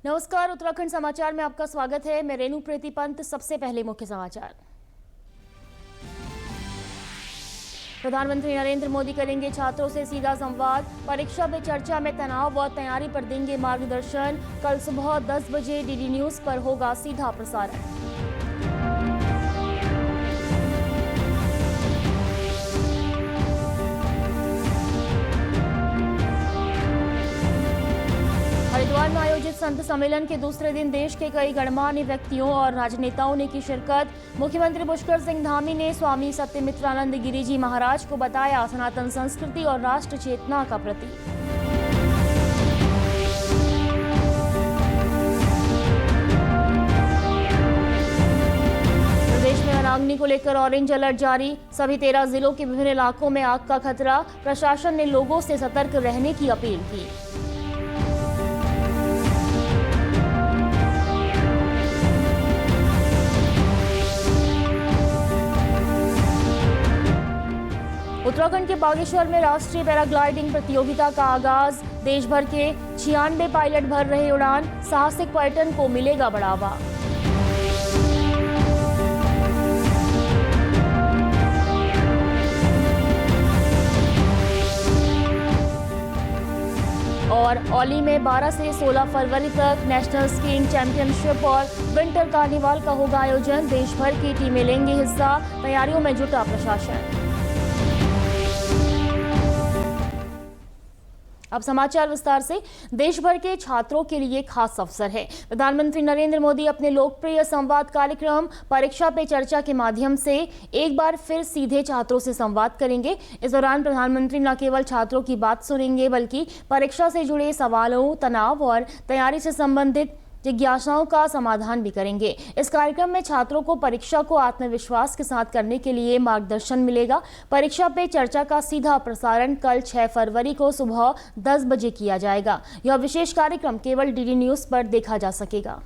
नमस्कार, उत्तराखंड समाचार में आपका स्वागत है। मैं रेणु प्रीति पंत। सबसे पहले मुख्य समाचार। प्रधानमंत्री नरेंद्र मोदी करेंगे छात्रों से सीधा संवाद। परीक्षा पे चर्चा में तनाव और तैयारी पर देंगे मार्गदर्शन। कल सुबह 10 बजे डीडी न्यूज पर होगा सीधा प्रसारण। हरिद्वार में आयोजित संत सम्मेलन के दूसरे दिन देश के कई गणमान्य व्यक्तियों और राजनेताओं ने की शिरकत। मुख्यमंत्री पुष्कर सिंह धामी ने स्वामी सत्यमित्रानंद गिरी जी महाराज को बताया सनातन संस्कृति और राष्ट्र चेतना का प्रतीक। प्रदेश में वनाग्नि को लेकर ऑरेंज अलर्ट जारी। सभी 13 जिलों के विभिन्न इलाकों में आग का खतरा। प्रशासन ने लोगों से सतर्क रहने की अपील की। उत्तराखंड के बागेश्वर में राष्ट्रीय पैराग्लाइडिंग प्रतियोगिता का आगाज। देश भर के 96 पायलट भर रहे उड़ान। साहसिक पर्यटन को मिलेगा बढ़ावा। और औली में 12 से 16 फरवरी तक नेशनल स्कीइंग चैंपियनशिप और विंटर कार्निवाल का होगा आयोजन। देश भर की टीमें लेंगी हिस्सा। तैयारियों में जुटा प्रशासन। अब समाचार विस्तार से। देश भर के छात्रों के लिए खास अवसर है। प्रधानमंत्री नरेंद्र मोदी अपने लोकप्रिय संवाद कार्यक्रम परीक्षा पे चर्चा के माध्यम से एक बार फिर सीधे छात्रों से संवाद करेंगे। इस दौरान प्रधानमंत्री न केवल छात्रों की बात सुनेंगे बल्कि परीक्षा से जुड़े सवालों, तनाव और तैयारी से संबंधित जिज्ञासाओं का समाधान भी करेंगे। इस कार्यक्रम में छात्रों को परीक्षा को आत्मविश्वास के साथ करने के लिए मार्गदर्शन मिलेगा। परीक्षा पे चर्चा का सीधा प्रसारण कल 6 फरवरी को सुबह 10 बजे किया जाएगा। यह विशेष कार्यक्रम केवल डीडी न्यूज पर देखा जा सकेगा।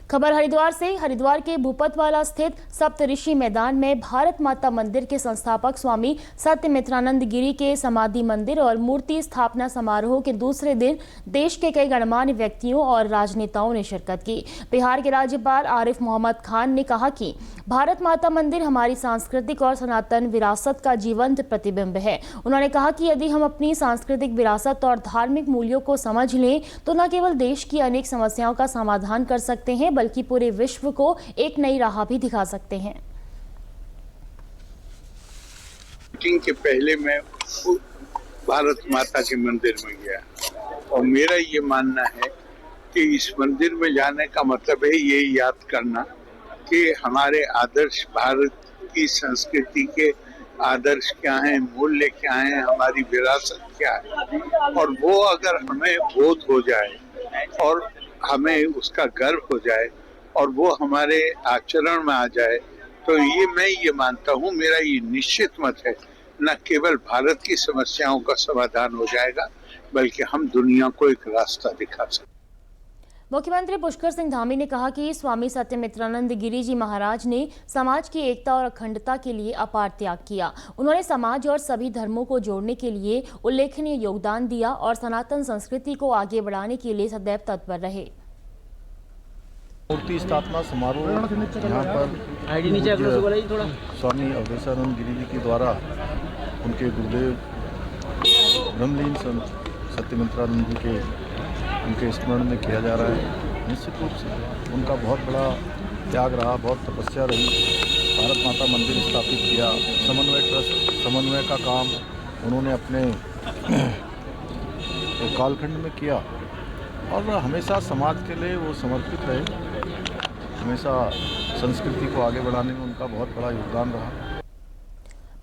खबर हरिद्वार से। हरिद्वार के भूपतवाला स्थित सप्तऋषि मैदान में भारत माता मंदिर के संस्थापक स्वामी सत्यमित्रानंद गिरी के समाधि मंदिर और मूर्ति स्थापना समारोह के दूसरे दिन देश के कई गणमान्य व्यक्तियों और राजनेताओं ने शिरकत की। बिहार के राज्यपाल आरिफ मोहम्मद खान ने कहा कि भारत माता मंदिर हमारी सांस्कृतिक और सनातन विरासत का जीवंत प्रतिबिंब है। उन्होंने कहा कि यदि हम अपनी सांस्कृतिक विरासत और धार्मिक मूल्यों को समझ लें तो न केवल देश की अनेक समस्याओं का समाधान कर सकते हैं बल्कि पूरे विश्व को एक नई राह भी दिखा सकते हैं। मीटिंग के पहले मैं भारत माता के मंदिर में गया और मेरा ये मानना है कि इस मंदिर में जाने का मतलब है ये याद करना कि हमारे आदर्श, भारत की संस्कृति के आदर्श क्या हैं, मूल्य क्या हैं, हमारी विरासत क्या है। और वो अगर हमें बोध हो जाए और हमें उसका गर्व हो जाए और वो हमारे आचरण में आ जाए तो मैं ये मानता हूँ, मेरा ये निश्चित मत है, न केवल भारत की समस्याओं का समाधान हो जाएगा बल्कि हम दुनिया को एक रास्ता दिखा सकते। मुख्यमंत्री पुष्कर सिंह धामी ने कहा कि स्वामी सत्यमित्रानंद गिरी जी महाराज ने समाज की एकता और अखंडता के लिए अपार त्याग किया। उन्होंने समाज और सभी धर्मों को जोड़ने के लिए उल्लेखनीय योगदान दिया और सनातन संस्कृति को आगे बढ़ाने के लिए सदैव तत्पर रहे। मूर्ति स्थापना समारोह यहाँ पर स्वामी अवधेशानंद गिरी जी के द्वारा उनके गुरुदेव ब्रह्मलीन संत सत्यमित्रानंद जी के उनके स्मरण में किया जा रहा है। निश्चित रूप से उनका बहुत बड़ा त्याग रहा, बहुत तपस्या रही। भारत माता मंदिर स्थापित किया, समन्वय ट्रस्ट, समन्वय का काम उन्होंने अपने कालखंड में किया और हमेशा समाज के लिए वो समर्पित रहे। हमेशा संस्कृति को आगे बढ़ाने में उनका बहुत बड़ा योगदान रहा।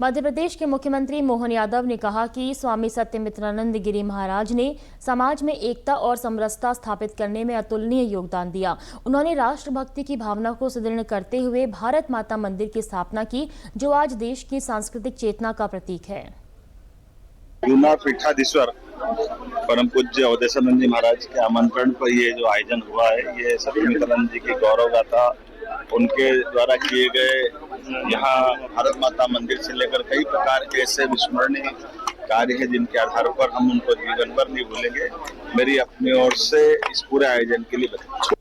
मध्य प्रदेश के मुख्यमंत्री मोहन यादव ने कहा कि स्वामी सत्यमित्रानंद गिरी महाराज ने समाज में एकता और समरसता स्थापित करने में अतुलनीय योगदान दिया। उन्होंने राष्ट्रभक्ति की भावना को सुदृढ़ करते हुए भारत माता मंदिर की स्थापना की, जो आज देश की सांस्कृतिक चेतना का प्रतीक है। जूना पीठाधीश्वर परम पूज्य अवधेशानंद जी महाराज के आमंत्रण पर ये जो आयोजन हुआ है, ये सत्यमित्रानंद जी की गौरव गाथा, उनके द्वारा किए गए यहाँ भारत माता मंदिर से लेकर कई प्रकार के ऐसे विस्मरणीय कार्य है जिनके आधार पर हम उनको जीवन भर नहीं भूलेंगे। मेरी अपनी ओर से इस पूरे आयोजन के लिए बधाई।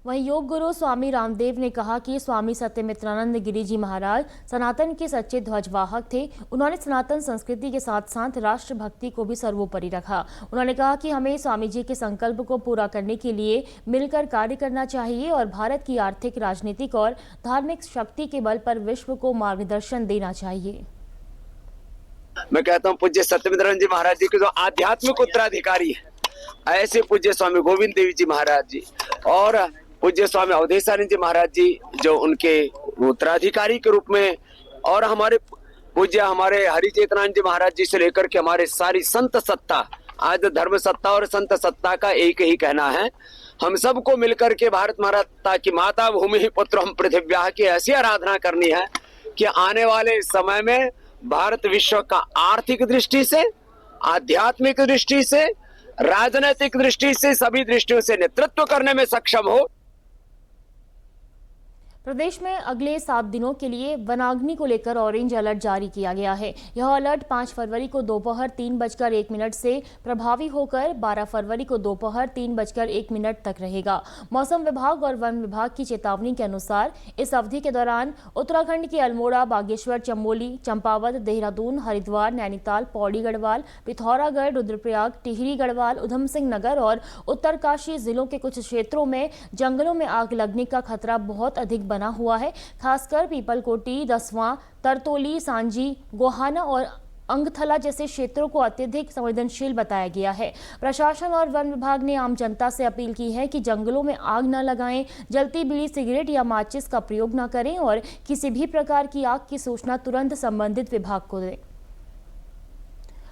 वहीं योग गुरु स्वामी रामदेव ने कहा कि स्वामी सत्यमित्रानंद गिरी जी महाराज सनातन के सच्चे ध्वजवाहक थे। उन्होंने सनातन संस्कृति के साथ साथ राष्ट्रभक्ति को भी सर्वोपरि रखा। उन्होंने कहा कि हमें स्वामी जी के संकल्प को पूरा करने के लिए मिलकर कार्य करना चाहिए और भारत की आर्थिक, राजनीतिक और धार्मिक शक्ति के बल पर विश्व को मार्गदर्शन देना चाहिए। मैं कहता हूँ पूज्य सत्यमित्रानंद जी महाराज जी के जो आध्यात्मिक उत्तराधिकारी है, ऐसे पूज्य स्वामी गोविंद देव जी महाराज जी और पूज्य स्वामी अवधेशानंद जी महाराज जी जो उनके उत्तराधिकारी के रूप में, और हमारे हरिचेतनानंद जी महाराज जी से लेकर के हमारे सारी संत सत्ता, आज धर्म सत्ता और संत सत्ता का एक ही कहना है, हम सबको मिलकर के भारत माता की माता भूमि पुत्र हम पृथिव्या की ऐसी आराधना करनी है कि आने वाले समय में भारत विश्व का आर्थिक दृष्टि से, आध्यात्मिक दृष्टि से, राजनीतिक दृष्टि से, सभी दृष्टियों से नेतृत्व करने में सक्षम हो। प्रदेश में अगले 7 दिनों के लिए वनाग्नि को लेकर ऑरेंज अलर्ट जारी किया गया है। यह अलर्ट 5 फरवरी को दोपहर 3:01 से प्रभावी होकर 12 फरवरी को दोपहर 3:01 तक रहेगा। मौसम विभाग और वन विभाग की चेतावनी के अनुसार इस अवधि के दौरान उत्तराखंड के अल्मोड़ा, बागेश्वर, चमोली, चंपावत, देहरादून, हरिद्वार, नैनीताल, पौड़ी गढ़वाल, पिथौरागढ़, रुद्रप्रयाग, टिहरी गढ़वाल, उधम सिंह नगर और उत्तरकाशी जिलों के कुछ क्षेत्रों में जंगलों में आग लगने का खतरा बहुत अधिक बना हुआ है। खासकर पीपलकोटी, दसवां, तरतोली, सांजी, गोहाना और अंगथला जैसे क्षेत्रों को अत्यधिक संवेदनशील बताया गया है। प्रशासन और वन विभाग ने आम जनता से अपील की है कि जंगलों में आग न लगाएं, जलती बीड़ी, सिगरेट या माचिस का प्रयोग न करें और किसी भी प्रकार की आग की सूचना तुरंत संबंधित विभाग को दें।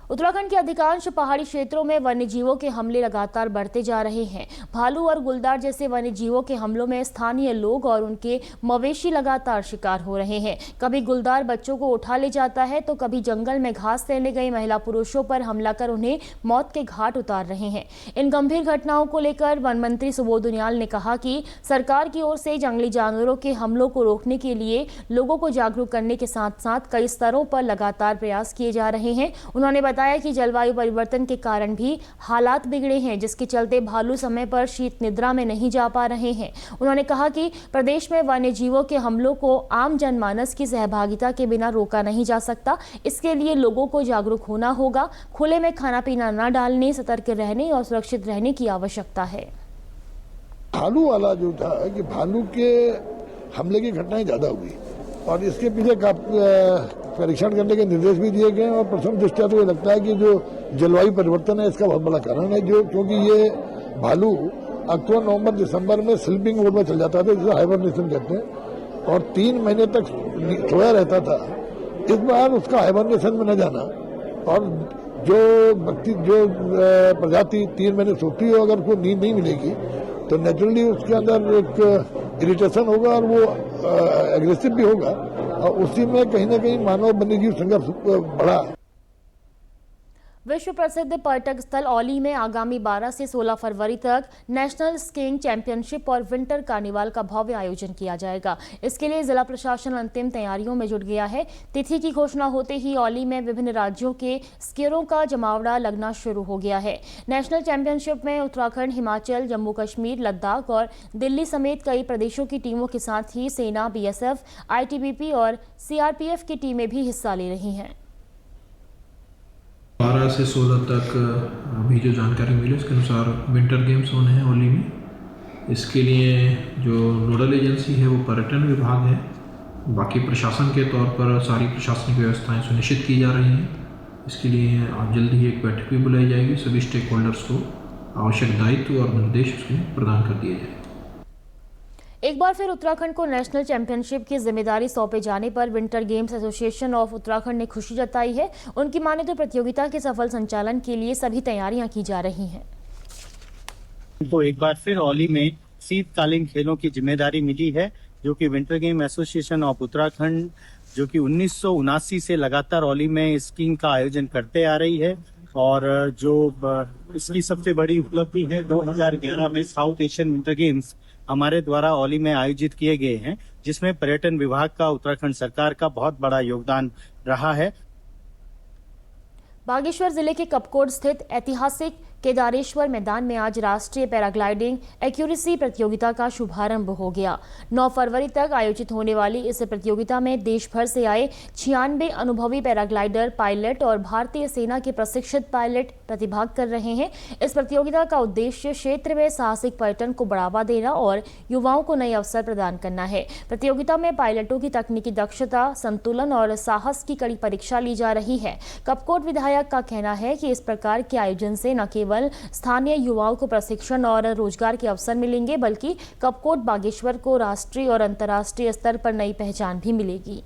उत्तराखंड के अधिकांश पहाड़ी क्षेत्रों में वन्यजीवों के हमले लगातार बढ़ते जा रहे हैं। भालू और गुलदार जैसे वन्यजीवों के हमलों में स्थानीय लोग और उनके मवेशी लगातार शिकार हो रहे हैं। कभी गुलदार बच्चों को उठा ले जाता है तो कभी जंगल में घास लेने गए महिला पुरुषों पर हमला कर उन्हें मौत के घाट उतार रहे हैं। इन गंभीर घटनाओं को लेकर वन मंत्री सुबोध उनियाल ने कहा कि सरकार की ओर से जंगली जानवरों के हमलों को रोकने के लिए लोगों को जागरूक करने के साथ साथ कई स्तरों पर लगातार प्रयास किए जा रहे हैं। उन्होंने बताया कि जलवायु परिवर्तन के कारण भी हालात बिगड़े हैं, जिसके चलते भालू समय पर शीत निद्रा में नहीं जा पा रहे हैं। उन्होंने कहा कि प्रदेश में वन्य जीवों के हमलों को आम जनमानस की सहभागिता के बिना रोका नहीं जा सकता। इसके लिए लोगों को जागरूक होना होगा। खुले में खाना पीना न डालने, सतर्क रहने और सुरक्षित रहने की आवश्यकता है। भालू वाला जो था कि भालू के हमले की घटनाएं ज्यादा हुई और इसके पीछे परीक्षण करने के निर्देश भी दिए गए और प्रथम दृष्टया तो ये लगता है कि जो जलवायु परिवर्तन है इसका बहुत बड़ा कारण है, जो क्योंकि ये भालू अक्टूबर, नवंबर, दिसंबर में स्लीपिंग मोड में चल जाता था, जिसे हाइबरनेशन कहते हैं, और 3 महीने तक सोया रहता था। इस बार उसका हाइबरनेशन में न जाना और जो प्रजाति 3 महीने सोती हो, अगर कोई नींद नहीं मिलेगी तो नेचुरली उसके अंदर एक इरिटेशन होगा और वो एग्रेसिव भी होगा और उसी में कहीं ना कहीं मानव वन्यजीव संघर्ष बढ़ा। विश्व प्रसिद्ध पर्यटक स्थल औली में आगामी 12 से 16 फरवरी तक नेशनल स्कीइंग चैंपियनशिप और विंटर कार्निवाल का भव्य आयोजन किया जाएगा। इसके लिए जिला प्रशासन अंतिम तैयारियों में जुट गया है। तिथि की घोषणा होते ही औली में विभिन्न राज्यों के स्कीयरों का जमावड़ा लगना शुरू हो गया है। नेशनल चैंपियनशिप में उत्तराखंड, हिमाचल, जम्मू कश्मीर, लद्दाख और दिल्ली समेत कई प्रदेशों की टीमों के साथ ही सेना, BSF, ITBP और CRPF की टीमें भी हिस्सा ले रही हैं। 12 से 16 तक अभी जो जानकारी मिली उसके अनुसार विंटर गेम्स होने हैं होली में। इसके लिए जो नोडल एजेंसी है वो पर्यटन विभाग है। बाकी प्रशासन के तौर पर सारी प्रशासनिक व्यवस्थाएं सुनिश्चित की जा रही हैं। इसके लिए आज जल्दी ही एक बैठक भी बुलाई जाएगी। सभी स्टेक होल्डर्स को आवश्यक दायित्व और निर्देश उसमें प्रदान कर दिए जाएंगे। एक बार फिर उत्तराखंड को नेशनल चैंपियनशिप की जिम्मेदारी सौंपे जाने पर winter games association of Uttarakhand ने खुशी जताई है। उनकी माने तो प्रतियोगिता के सफल संचालन के लिए सभी तैयारियां की जा रही हैं। तो एक बार फिर औली में शीतकालीन खेलों की जिम्मेदारी मिली है, जो कि winter game association of Uttarakhand जो कि 1979 से लगातार औली में स्कीइंग का आयोजन करते आ रही है और जो इसकी सबसे बड़ी उपलब्धि है 2011 में साउथ एशियन विंटर गेम्स हमारे द्वारा औली में आयोजित किए गए हैं, जिसमें पर्यटन विभाग का, उत्तराखंड सरकार का बहुत बड़ा योगदान रहा है। बागेश्वर जिले के कपकोट स्थित ऐतिहासिक केदारेश्वर मैदान में आज राष्ट्रीय पैराग्लाइडिंग एक्यूरेसी प्रतियोगिता का शुभारंभ हो गया। 9 फरवरी तक आयोजित होने वाली इस प्रतियोगिता में देश भर से आए 96 अनुभवी पैराग्लाइडर, पायलट और भारतीय सेना के प्रशिक्षित पायलट प्रतिभाग कर रहे हैं। इस प्रतियोगिता का उद्देश्य क्षेत्र में साहसिक पर्यटन को बढ़ावा देना और युवाओं को नए अवसर प्रदान करना है। प्रतियोगिता में पायलटों की तकनीकी दक्षता, संतुलन और साहस की कड़ी परीक्षा ली जा रही है। कपकोट विधायक का कहना है कि इस प्रकार के आयोजन से न केवल स्थानीय युवाओं को प्रशिक्षण और रोजगार के अवसर मिलेंगे, बल्कि कपकोट बागेश्वर को राष्ट्रीय और अंतर्राष्ट्रीय स्तर पर नई पहचान भी मिलेगी।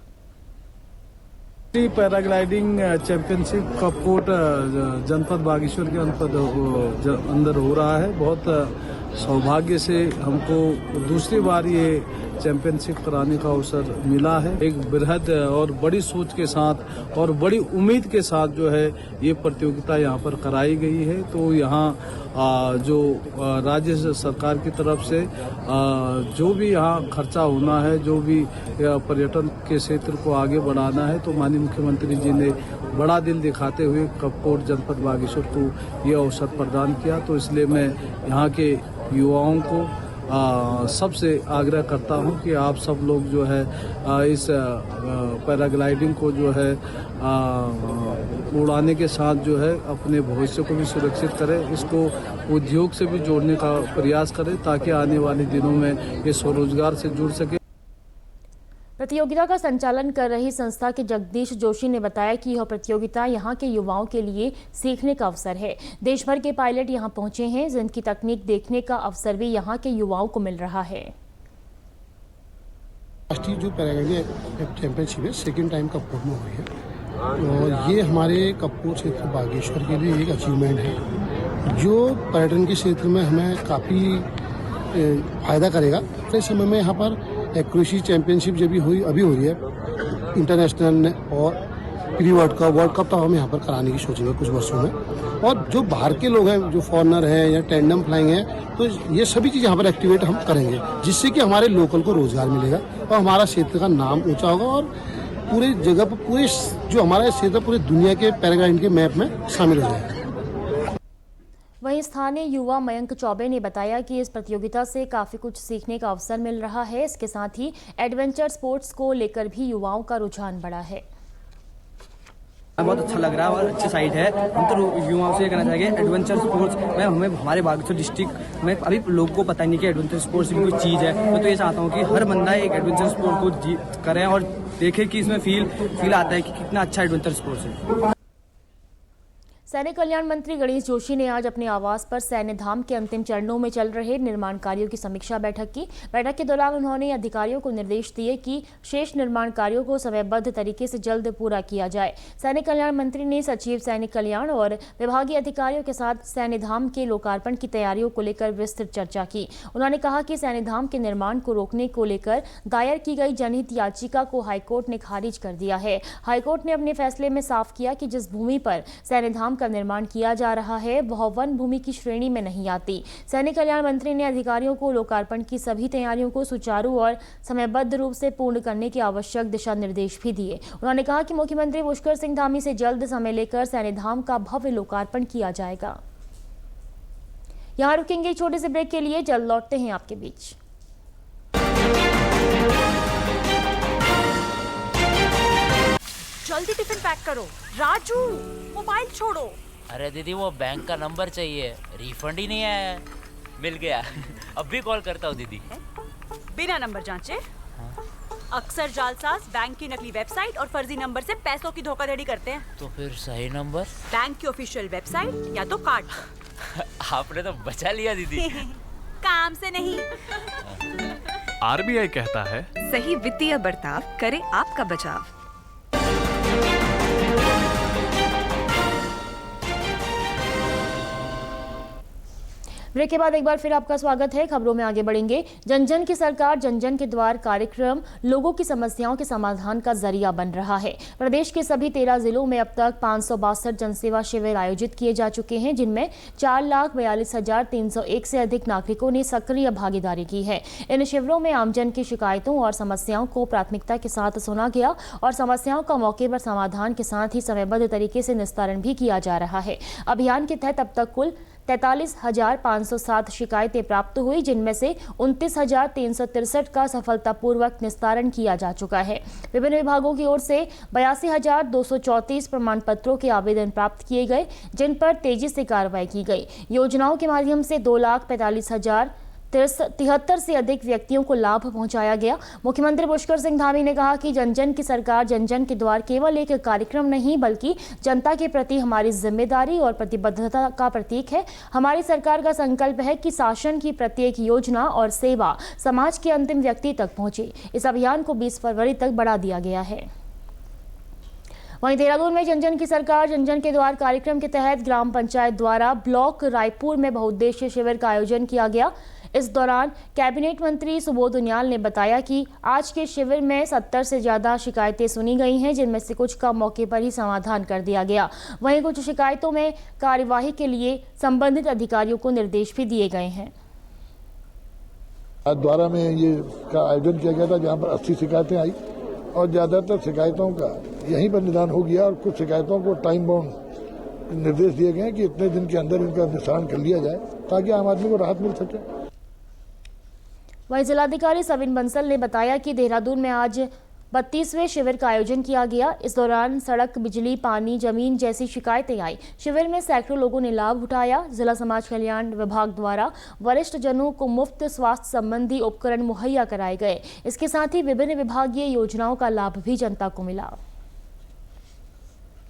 पैराग्लाइडिंग चैंपियनशिप कपकोट जनपद बागेश्वर के अंदर हो रहा है। बहुत सौभाग्य से हमको दूसरी बार ये चैंपियनशिप कराने का अवसर मिला है। एक बृहद और बड़ी सोच के साथ और बड़ी उम्मीद के साथ जो है ये प्रतियोगिता यहाँ पर कराई गई है। तो यहाँ जो राज्य सरकार की तरफ से जो भी यहाँ खर्चा होना है, जो भी पर्यटन के क्षेत्र को आगे बढ़ाना है, तो माननीय मुख्यमंत्री जी ने बड़ा दिल दिखाते हुए कपकोट जनपद बागेश्वर को ये अवसर प्रदान किया। तो इसलिए मैं यहाँ के युवाओं को सबसे आग्रह करता हूं कि आप सब लोग जो है इस पैराग्लाइडिंग को जो है उड़ाने के साथ जो है अपने भविष्य को भी सुरक्षित करें, इसको उद्योग से भी जोड़ने का प्रयास करें, ताकि आने वाले दिनों में ये स्वरोजगार से जुड़ सके। प्रतियोगिता का संचालन कर रही संस्था के जगदीश जोशी ने बताया कि यह प्रतियोगिता यहां के युवाओं के लिए सीखने का अवसर है। देश भर के पायलट यहां पहुंचे हैं, जिनकी तकनीक देखने का अवसर भी यहां के युवाओं को मिल रहा है। राष्ट्रीय जो पैराग्लाइडिंग चैंपियनशिप है, सेकेंड टाइम कपकोट में हुई है और ये हमारे कपकोट क्षेत्र बागेश्वर के लिए एक अचीवमेंट है, जो पर्यटन के क्षेत्र में हमें काफ़ी फायदा करेगा। तो इस समय में यहाँ पर एक्यूरेसी चैंपियनशिप जब भी अभी हो रही है, इंटरनेशनल और प्री वर्ल्ड कप तो हम यहाँ पर कराने की सोचेंगे कुछ वर्षों में। और जो बाहर के लोग हैं, जो फॉरेनर हैं या टैंडम फ्लाइंग हैं, तो ये सभी चीज़ यहाँ पर एक्टिवेट हम करेंगे, जिससे कि हमारे लोकल को रोजगार मिलेगा और हमारा क्षेत्र का नाम ऊंचा होगा और पूरे जगह पर पूरे जो हमारा क्षेत्र पूरे दुनिया के पैराग्लाइडिंग के मैप में शामिल हो जाएगा। वहीं स्थानीय युवा मयंक चौबे ने बताया कि इस प्रतियोगिता से काफी कुछ सीखने का अवसर मिल रहा है। इसके साथ ही एडवेंचर स्पोर्ट्स को लेकर भी युवाओं का रुझान बढ़ा है। बहुत अच्छा लग रहा है और अच्छी साइट है। हम तो युवाओं से ये कहना चाहेंगे, एडवेंचर स्पोर्ट्स में हमें हमारे बागेश्वर डिस्ट्रिक्ट में अभी लोगों को पता नहीं कि एडवेंचर स्पोर्ट्स भी कोई चीज़ है। मैं तो ये चाहता हूँ कि हर बंदा एक एडवेंचर स्पोर्ट को करें और देखे कि इसमें फील आता है कि कितना अच्छा एडवेंचर स्पोर्ट्स है। सैनिक कल्याण मंत्री गणेश जोशी ने आज अपने आवास पर सैन्य धाम के अंतिम चरणों में चल रहे निर्माण कार्यों की समीक्षा बैठक की। बैठक के दौरान उन्होंने अधिकारियों को निर्देश दिए कि शेष निर्माण कार्यों को समयबद्ध तरीके से जल्द पूरा किया जाए। सैनिक कल्याण मंत्री ने सचिव सैनिक कल्याण और विभागीय अधिकारियों के साथ सैन्य धाम के लोकार्पण की तैयारियों को लेकर विस्तृत चर्चा की। उन्होंने कहा कि सैन्य धाम के निर्माण को रोकने को लेकर दायर की गई जनहित याचिका को हाईकोर्ट ने खारिज कर दिया है। हाईकोर्ट ने अपने फैसले में साफ किया कि जिस भूमि पर सैन्य धाम का निर्माण किया जा रहा है वह वन भूमि की श्रेणी में नहीं आती। सैनिक कल्याण मंत्री ने अधिकारियों को लोकार्पण की सभी तैयारियों को सुचारू और समयबद्ध रूप से पूर्ण करने के आवश्यक दिशा निर्देश भी दिए। उन्होंने कहा कि मुख्यमंत्री पुष्कर सिंह धामी से जल्द समय लेकर सैन्य धाम का भव्य लोकार्पण किया जाएगा। यहां रुकेंगे एक छोटे से ब्रेक के लिए, जल्द लौटते हैं आपके बीच। जल्दी टिफिन पैक करो। राजू, मोबाइल छोड़ो। अरे दीदी, वो बैंक का नंबर चाहिए, रिफंड ही नहीं आया है। मिल गया। अब भी कॉल करता हूँ दीदी। बिना नंबर जांचे? अक्सर जालसाज बैंक की नकली वेबसाइट और फर्जी नंबर से पैसों की धोखाधड़ी करते हैं। तो फिर सही नंबर? बैंक की ऑफिशियल वेबसाइट या तो कार्ड। आपने तो बचा लिया दीदी। काम से नहीं। आरबीआई कहता है, सही वित्तीय बर्ताव करे आपका बचाव। ब्रेक के बाद एक बार फिर आपका स्वागत है। खबरों में आगे बढ़ेंगे। जन जन की सरकार जन जन के द्वार कार्यक्रम लोगों की समस्याओं के समाधान का जरिया बन रहा है। प्रदेश के सभी 13 जिलों में अब तक 562 जनसेवा शिविर आयोजित किए जा चुके हैं, जिनमें 4,42,301 से अधिक नागरिकों ने सक्रिय भागीदारी की है। इन शिविरों में आमजन की शिकायतों और समस्याओं को प्राथमिकता के साथ सुना गया और समस्याओं का मौके पर समाधान के साथ ही समयबद्ध तरीके से निस्तारण भी किया जा रहा है। अभियान के तहत अब तक कुल 43,507 शिकायतें प्राप्त हुई, जिनमें से 29,363 का सफलतापूर्वक निस्तारण किया जा चुका है। विभिन्न विभागों की ओर से 82,234 प्रमाण पत्रों के आवेदन प्राप्त किए गए, जिन पर तेजी से कार्रवाई की गई। योजनाओं के माध्यम से 2,45,073 से अधिक व्यक्तियों को लाभ पहुंचाया गया। मुख्यमंत्री पुष्कर सिंह धामी ने कहा कि जन जन की सरकार जन जन के द्वार केवल एक कार्यक्रम नहीं, बल्कि जनता के प्रति हमारी जिम्मेदारी और प्रतिबद्धता का प्रतीक है। हमारी सरकार का संकल्प है कि शासन की प्रत्येक योजना और सेवा समाज के अंतिम व्यक्ति तक पहुंचे। इस अभियान को 20 फरवरी तक बढ़ा दिया गया है। वहीं देहरादून में जन जन की सरकार जन जन के द्वार कार्यक्रम के तहत ग्राम पंचायत द्वारा ब्लॉक रायपुर में बहुउद्देशीय शिविर का आयोजन किया गया। इस दौरान कैबिनेट मंत्री सुबोध उनियाल ने बताया कि आज के शिविर में 70 से ज्यादा शिकायतें सुनी गई हैं, जिनमें से कुछ का मौके पर ही समाधान कर दिया गया। वहीं कुछ शिकायतों में कार्यवाही के लिए संबंधित अधिकारियों को निर्देश भी दिए गए हैं। द्वारा में ये का आयोजन किया गया था, जहाँ पर 80 शिकायतें आई और ज्यादातर शिकायतों का यहीं पर निदान हो गया और कुछ शिकायतों को टाइम बाउंड निर्देश दिए गए कि इतने दिन के अंदर इनका निस्तारण कर लिया जाए, ताकि आम आदमी को राहत मिल सके। वहीं जिलाधिकारी सविन बंसल ने बताया कि देहरादून में आज 32वें शिविर का आयोजन किया गया। इस दौरान सड़क, बिजली, पानी, जमीन जैसी शिकायतें आई। शिविर में सैकड़ों लोगों ने लाभ उठाया। जिला समाज कल्याण विभाग द्वारा वरिष्ठ जनों को मुफ्त स्वास्थ्य संबंधी उपकरण मुहैया कराए गए। इसके साथ ही विभिन्न विभागीय योजनाओं का लाभ भी जनता को मिला।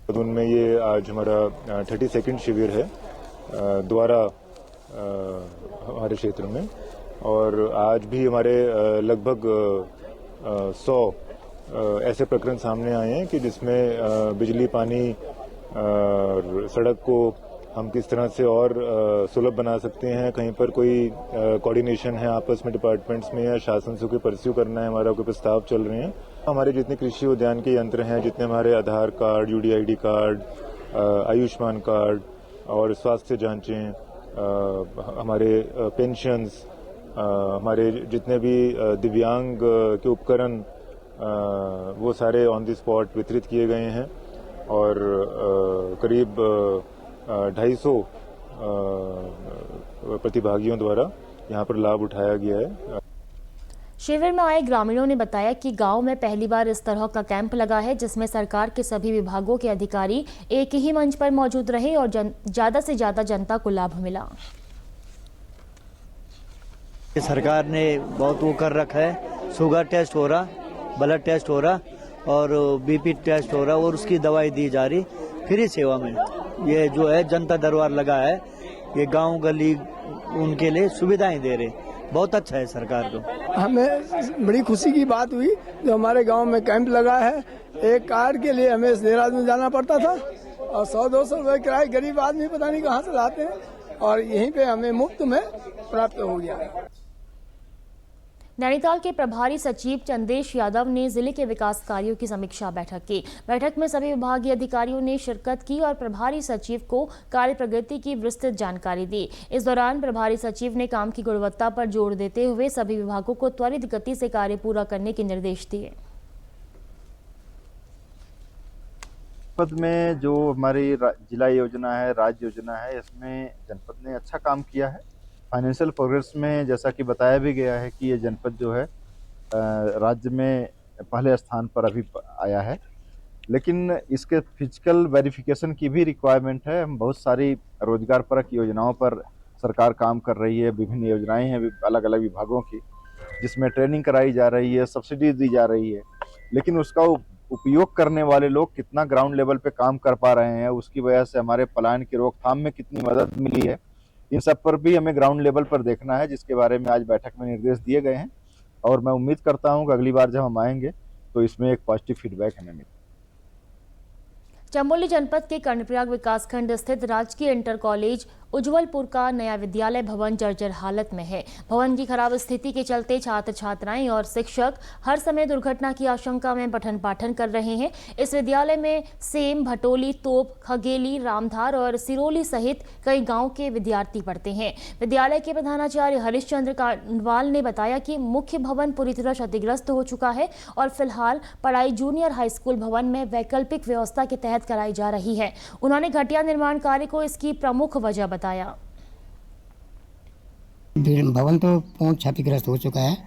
देहरादून में ये आज हमारा 32वां शिविर है द्वारा हमारे क्षेत्र में, और आज भी हमारे लगभग 100 ऐसे प्रकरण सामने आए हैं कि जिसमें बिजली, पानी और सड़क को हम किस तरह से और सुलभ बना सकते हैं, कहीं पर कोई कोऑर्डिनेशन है आपस में डिपार्टमेंट्स में या शासन से कोई परस्यू करना है, हमारा कोई प्रस्ताव चल रहे हैं। हमारे जितने कृषि उद्यान के यंत्र हैं, जितने हमारे Aadhaar card, UDID card, Ayushman card और स्वास्थ्य जांचें, हमारे पेंशन्स, हमारे जितने भी दिव्यांग के उपकरण, वो सारे ऑन द स्पॉट वितरित किए गए हैं और करीब 250 प्रतिभागियों द्वारा यहाँ पर लाभ उठाया गया है। शिविर में आए ग्रामीणों ने बताया कि गांव में पहली बार इस तरह का कैंप लगा है, जिसमें सरकार के सभी विभागों के अधिकारी एक ही मंच पर मौजूद रहे और ज्यादा से ज्यादा जनता को लाभ मिला। सरकार ने बहुत वो कर रखा है, शुगर टेस्ट हो रहा, ब्लड टेस्ट हो रहा और बीपी टेस्ट हो रहा और उसकी दवाई दी जा रही फ्री सेवा में। ये जो है जनता दरबार लगा है, ये गांव गली उनके लिए सुविधाएं दे रहे, बहुत अच्छा है सरकार को। हमें बड़ी खुशी की बात हुई जो हमारे गांव में कैंप लगा है। एक कार्ड के लिए हमें देहरादून जाना पड़ता था और 100-200 रुपये किराए गरीब आदमी पता नहीं कहाँ से लाते हैं, और यहीं पे हमें मुफ्त में प्राप्त हो गया। नैनीताल के प्रभारी सचिव चंदेश यादव ने जिले के विकास कार्यों की समीक्षा बैठक की। बैठक में सभी विभागीय अधिकारियों ने शिरकत की और प्रभारी सचिव को कार्य प्रगति की विस्तृत जानकारी दी। इस दौरान प्रभारी सचिव ने काम की गुणवत्ता पर जोर देते हुए सभी विभागों को त्वरित गति से कार्य पूरा करने के निर्देश दिए। जनपद में जो हमारी जिला योजना है, राज्य योजना है, इसमें जनपद ने अच्छा काम किया है। फाइनेंशियल प्रोग्रेस में जैसा कि बताया भी गया है कि ये जनपद जो है राज्य में पहले स्थान पर अभी आया है, लेकिन इसके फिजिकल वेरिफिकेशन की भी रिक्वायरमेंट है। हम बहुत सारी रोजगार परक योजनाओं पर सरकार काम कर रही है। विभिन्न योजनाएं हैं अलग अलग विभागों की, जिसमें ट्रेनिंग कराई जा रही है, सब्सिडी दी जा रही है, लेकिन उसका उपयोग करने वाले लोग कितना ग्राउंड लेवल पे काम कर पा रहे हैं, उसकी वजह से हमारे पलायन की रोकथाम में कितनी मदद मिली है, इन सब पर भी हमें ग्राउंड लेवल पर देखना है, जिसके बारे में आज बैठक में निर्देश दिए गए हैं। और मैं उम्मीद करता हूं कि अगली बार जब हम आएंगे तो इसमें एक पॉजिटिव फीडबैक हमें मिले। चमोली जनपद के कर्णप्रयाग विकासखंड स्थित राजकीय इंटर कॉलेज उज्जवलपुर का नया विद्यालय भवन जर्जर हालत में है। भवन की खराब स्थिति के चलते छात्र छात्राएं और शिक्षक हर समय दुर्घटना की आशंका में पठन पाठन कर रहे हैं। इस विद्यालय में सेम, भटोली, तोप, खगेली, रामधार और सिरोली सहित कई गांव के विद्यार्थी पढ़ते हैं। विद्यालय के प्रधानाचार्य हरिश्चंद्र कांडवाल ने बताया कि मुख्य भवन पूरी तरह क्षतिग्रस्त हो चुका है और फिलहाल पढ़ाई जूनियर हाई स्कूल भवन में वैकल्पिक व्यवस्था के तहत कराई जा रही है। उन्होंने घटिया निर्माण कार्य को इसकी प्रमुख वजह बताया। भवन तो पूर्ण क्षतिग्रस्त हो चुका है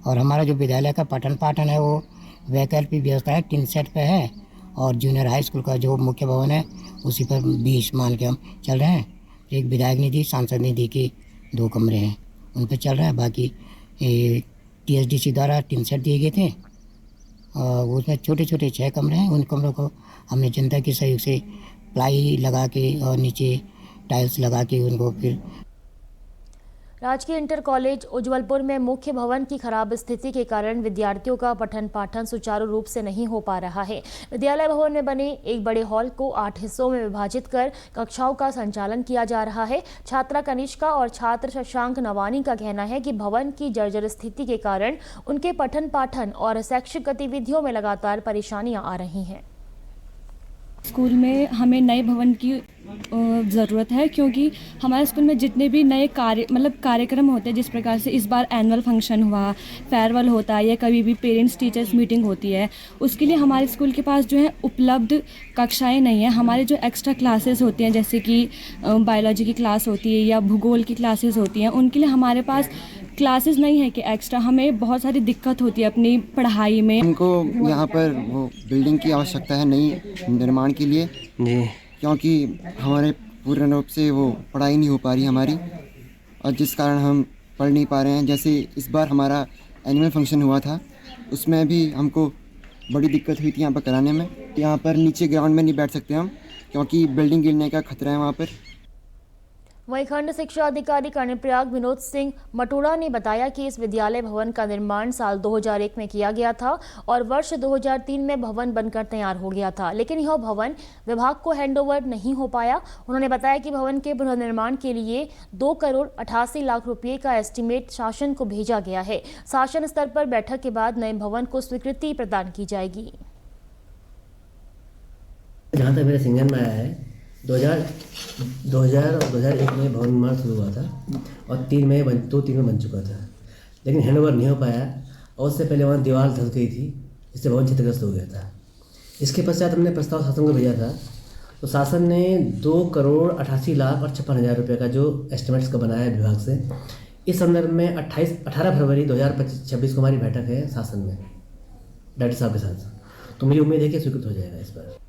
और हमारा जो विद्यालय का पठन पाठन है वो वैकल्पिक व्यवस्था है, टिन सेट पे है और जूनियर हाई स्कूल का जो मुख्य भवन है उसी पर 20 मान के हम चल रहे हैं। एक विधायक निधि, सांसद निधि के 2 कमरे हैं, उन पर चल रहा है। बाकी TSDC द्वारा टिन सेट दिए गए थे और उसमें छोटे छोटे 6 कमरे हैं। उन कमरों को हमने जनता के सहयोग से प्लाई लगा के और नीचे टाइल्स लगा के उनको फिर। राजकीय इंटर कॉलेज उज्जवलपुर में मुख्य भवन की खराब स्थिति के कारण विद्यार्थियों का पठन पाठन सुचारू रूप से नहीं हो पा रहा है। विद्यालय भवन में बने एक बड़े हॉल को 8 हिस्सों में विभाजित कर कक्षाओं का संचालन किया जा रहा है। छात्रा कनिष्का और छात्र शशांक नवानी का कहना है कि भवन की जर्जर स्थिति के कारण उनके पठन पाठन और शैक्षिक गतिविधियों में लगातार परेशानियां आ रही हैं। स्कूल में हमें नए भवन की ज़रूरत है क्योंकि हमारे स्कूल में जितने भी नए कार्यक्रम होते हैं, जिस प्रकार से इस बार एनुअल फंक्शन हुआ, फेयरवेल होता है या कभी भी पेरेंट्स टीचर्स मीटिंग होती है, उसके लिए हमारे स्कूल के पास जो है उपलब्ध कक्षाएं नहीं है। हमारे जो एक्स्ट्रा क्लासेस होती हैं जैसे कि बायोलॉजी की क्लास होती है या भूगोल की क्लासेस होती हैं, उनके लिए हमारे पास क्लासेस नहीं है कि एक्स्ट्रा हमें बहुत सारी दिक्कत होती है अपनी पढ़ाई में। हमको यहाँ पर वो बिल्डिंग की आवश्यकता है नई निर्माण के लिए जी, क्योंकि हमारे पूर्ण रूप से वो पढ़ाई नहीं हो पा रही हमारी और जिस कारण हम पढ़ नहीं पा रहे हैं। जैसे इस बार हमारा एनुअल फंक्शन हुआ था, उसमें भी हमको बड़ी दिक्कत हुई थी यहाँ पर कराने में। यहाँ पर नीचे ग्राउंड में नहीं बैठ सकते हम क्योंकि बिल्डिंग गिरने का खतरा है वहाँ पर। वहीं खंड शिक्षा अधिकारी कर्णप्रयाग विनोद सिंह मटोड़ा ने बताया कि इस विद्यालय भवन का निर्माण साल 2001 में किया गया था और वर्ष 2003 में भवन बनकर तैयार हो गया था, लेकिन यह भवन विभाग को हैंडओवर नहीं हो पाया। उन्होंने बताया कि भवन के पुनर्निर्माण के लिए 2 करोड़ 88 लाख रुपये का एस्टीमेट शासन को भेजा गया है। शासन स्तर पर बैठक के बाद नए भवन को स्वीकृति प्रदान की जाएगी। जहाँ तक मेरे सिंगन में आया है 2000 और 2001 में भवन निर्माण शुरू हुआ था और 3 में बन चुका था, लेकिन हैंडओवर नहीं हो पाया और उससे पहले वहाँ दीवार धस गई थी, इससे भवन क्षतिग्रस्त हो गया था। इसके पश्चात हमने प्रस्ताव शासन को भेजा था, तो शासन ने 2 करोड़ 88 लाख और 56 हज़ार रुपये का जो एस्टिमेट्स का बनाया है विभाग से। इस संदर्भ में 18 फरवरी 2026 को हमारी बैठक है शासन में डायरेक्टर साहब के साथ, तो मुझे उम्मीद है कि स्वीकृत हो जाएगा इस पर।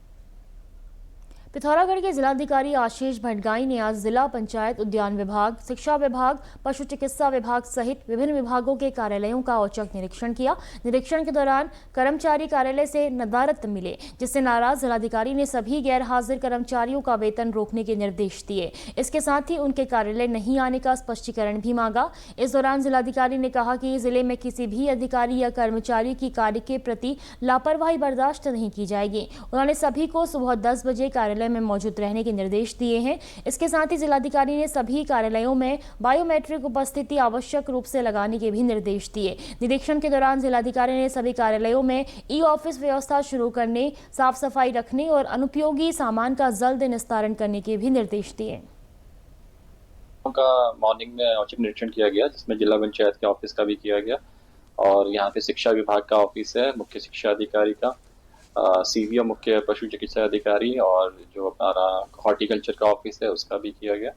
पिथौरागढ़ के जिलाधिकारी आशीष भटगाई ने आज जिला पंचायत उद्यान विभाग, शिक्षा विभाग, पशु चिकित्सा विभाग सहित विभिन्न विभागों के कार्यालयों का औचक निरीक्षण किया। निरीक्षण के दौरान कर्मचारी कार्यालय से नदारद मिले, जिससे नाराज जिलाधिकारी ने सभी गैर हाजिर कर्मचारियों का वेतन रोकने के निर्देश दिए। इसके साथ ही उनके कार्यालय नहीं आने का स्पष्टीकरण भी मांगा। इस दौरान जिलाधिकारी ने कहा कि जिले में किसी भी अधिकारी या कर्मचारी की कार्य के प्रति लापरवाही बर्दाश्त नहीं की जाएगी। उन्होंने सभी को सुबह 10 बजे कार्यालय में मौजूद रहने के निर्देश दिए हैं। इसके साथ ही जिलाधिकारी ने सभी कार्यालयों में बायोमेट्रिक उपस्थिति आवश्यक रूप से लगाने के भी निर्देश दिए। निरीक्षण के दौरान जिलाधिकारी ने सभी कार्यालयों में ई-ऑफिस व्यवस्था शुरू करने, साफ सफाई रखने और अनुपयोगी सामान का जल्द निस्तारण करने के भी निर्देश दिए। का मॉर्निंग में औचक निरीक्षण किया गया, जिसमें जिला पंचायत के ऑफिस का भी किया गया और यहाँ पे शिक्षा विभाग का ऑफिस है, मुख्य शिक्षा अधिकारी का, सीवीओ मुख्य पशु चिकित्सा अधिकारी और जो हमारा हॉर्टिकल्चर का ऑफिस है उसका भी किया गया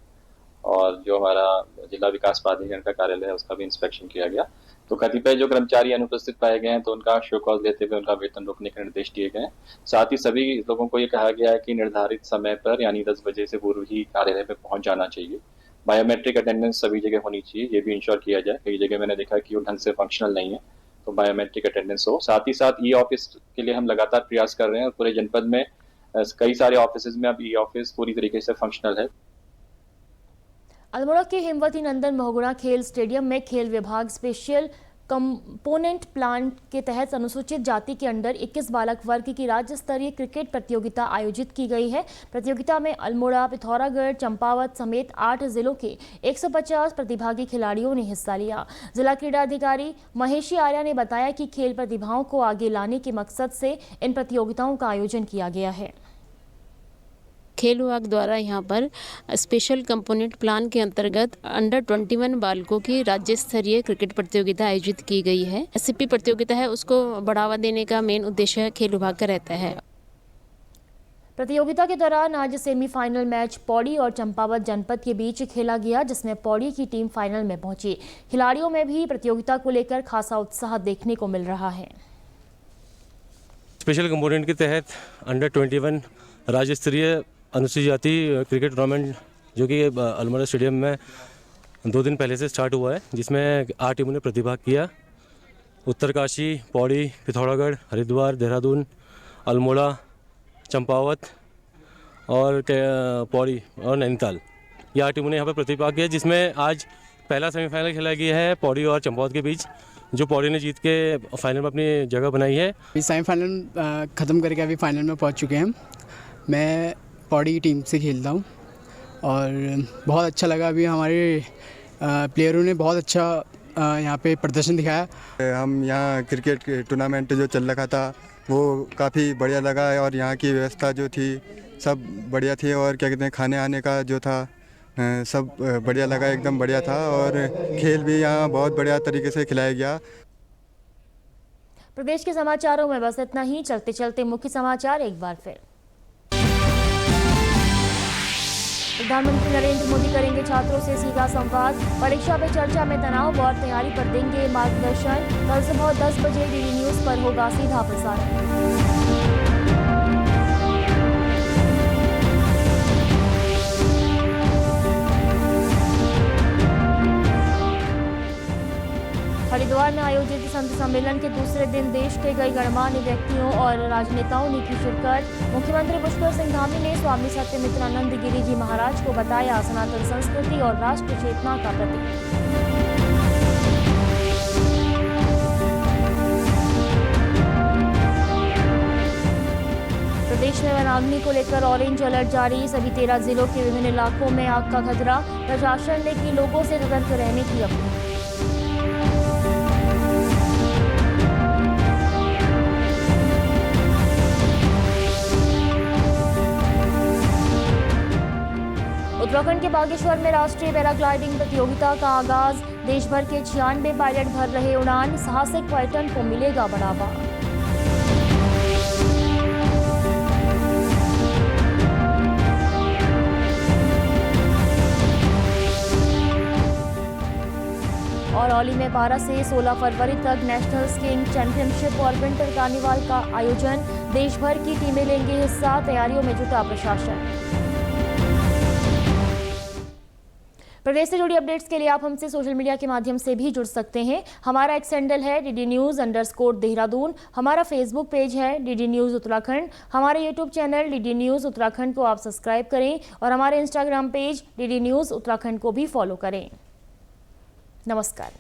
और जो हमारा जिला विकास प्राधिकरण का कार्यालय है उसका भी इंस्पेक्शन किया गया। तो कतिपय जो कर्मचारी अनुपस्थित पाए गए हैं तो उनका शो कॉज लेते हुए उनका वेतन रोकने के निर्देश दिए गए हैं। साथ ही सभी लोगों को ये कहा गया है कि निर्धारित समय पर यानी 10 बजे से पूर्व ही कार्यालय पर पहुंच जाना चाहिए। बायोमेट्रिक अटेंडेंस सभी जगह होनी चाहिए, ये भी इंश्योर किया जाए। कई जगह मैंने देखा कि वो ढंग से फंक्शनल नहीं है, तो बायोमेट्रिक अटेंडेंस हो। साथ ही साथ ई ऑफिस के लिए हम लगातार प्रयास कर रहे हैं और पूरे जनपद में कई सारे ऑफिस में अब ई ऑफिस पूरी तरीके से फंक्शनल है। अल्मोड़ा के हेमवती नंदन महुगुणा खेल स्टेडियम में खेल विभाग स्पेशल कंपोनेंट प्लान के तहत अनुसूचित जाति के अंडर 21 बालक वर्ग की राज्य स्तरीय क्रिकेट प्रतियोगिता आयोजित की गई है। प्रतियोगिता में अल्मोड़ा, पिथौरागढ़, चंपावत समेत 8 जिलों के 150 प्रतिभागी खिलाड़ियों ने हिस्सा लिया। जिला क्रीड़ा अधिकारी महेशी आर्या ने बताया कि खेल प्रतिभाओं को आगे लाने के मकसद से इन प्रतियोगिताओं का आयोजन किया गया है। खेल विभाग द्वारा यहाँ पर स्पेशल कंपोनेंट प्लान के अंतर्गत अंडर 21 बालकों की राज्य स्तरीय क्रिकेट प्रतियोगिता आयोजित की गई है। एससीपी प्रतियोगिता है, उसको बढ़ावा देने का मेन उद्देश्य खेल विभाग का रहता है। प्रतियोगिता के दौरान आज सेमीफाइनल मैच पौड़ी और चंपावत जनपद के बीच खेला गया, जिसमें पौड़ी की टीम फाइनल में पहुंची। खिलाड़ियों में भी प्रतियोगिता को लेकर खासा उत्साह देखने को मिल रहा है। स्पेशल कंपोनेंट के तहत अंडर 21 राज्य स्तरीय अनुसूचित जाति क्रिकेट टूर्नामेंट जो कि अल्मोड़ा स्टेडियम में 2 दिन पहले से स्टार्ट हुआ है, जिसमें 8 टीमों ने प्रतिभाग किया। उत्तरकाशी, पौड़ी, पिथौरागढ़, हरिद्वार, देहरादून, अल्मोड़ा, चंपावत और पौड़ी और नैनीताल, ये 8 टीमों ने यहाँ पर प्रतिभाग किया, जिसमें आज पहला सेमीफाइनल खेला गया है पौड़ी और चंपावत के बीच, जो पौड़ी ने जीत के फाइनल में अपनी जगह बनाई है। सेमीफाइनल ख़त्म करके अभी फाइनल में पहुँच चुके हैं। मैं पौड़ी की टीम से खेलता हूँ और बहुत अच्छा लगा। अभी हमारे प्लेयरों ने बहुत अच्छा यहाँ पे प्रदर्शन दिखाया। हम यहाँ क्रिकेट टूर्नामेंट जो चल रखा था वो काफ़ी बढ़िया लगा है और यहाँ की व्यवस्था जो थी सब बढ़िया थी और क्या कहते हैं खाने आने का जो था सब बढ़िया लगा, एकदम बढ़िया था और खेल भी यहाँ बहुत बढ़िया तरीके से खिलाया गया। प्रदेश के समाचारों में बस इतना ही। चलते चलते मुख्य समाचार एक बार फिर। प्रधानमंत्री नरेंद्र मोदी करेंगे छात्रों से सीधा संवाद। परीक्षा पे चर्चा में तनाव और तैयारी पर देंगे मार्गदर्शन। कल सुबह 10 बजे डीडी न्यूज पर होगा सीधा प्रसारण। हरिद्वार में आयोजित संत सम्मेलन के दूसरे दिन देश के कई गणमान्य व्यक्तियों और राजनेताओं ने की शिरकत। मुख्यमंत्री पुष्कर सिंह धामी ने स्वामी सत्यमित्रानंद गिरी जी महाराज को बताया सनातन संस्कृति और राष्ट्र चेतना का प्रतीक। प्रदेश में वनाग्नि को लेकर ऑरेंज अलर्ट जारी। सभी 13 जिलों के विभिन्न इलाकों में आग का खतरा। प्रशासन ने की लोगों से सतर्क रहने की अपील। उत्तराखंड के बागेश्वर में राष्ट्रीय पैराग्लाइडिंग प्रतियोगिता का आगाज। देश भर के 96 पायलट भर रहे उड़ान। साहसिक पर्यटन को मिलेगा बढ़ावा। और औली में 12 से 16 फरवरी तक नेशनल स्कीइंग चैंपियनशिप और विंटर कार्निवाल का आयोजन। देश भर की टीमें लेंगी हिस्सा। तैयारियों में जुटा प्रशासन। प्रदेश से जुड़ी अपडेट्स के लिए आप हमसे सोशल मीडिया के माध्यम से भी जुड़ सकते हैं। हमारा एक्स हैंडल है DD_News_देहरादून। हमारा फेसबुक पेज है DD न्यूज़ उत्तराखंड। हमारे YouTube channel DD news Uttarakhand को आप सब्सक्राइब करें और हमारे Instagram page DD news Uttarakhand को भी फॉलो करें। नमस्कार।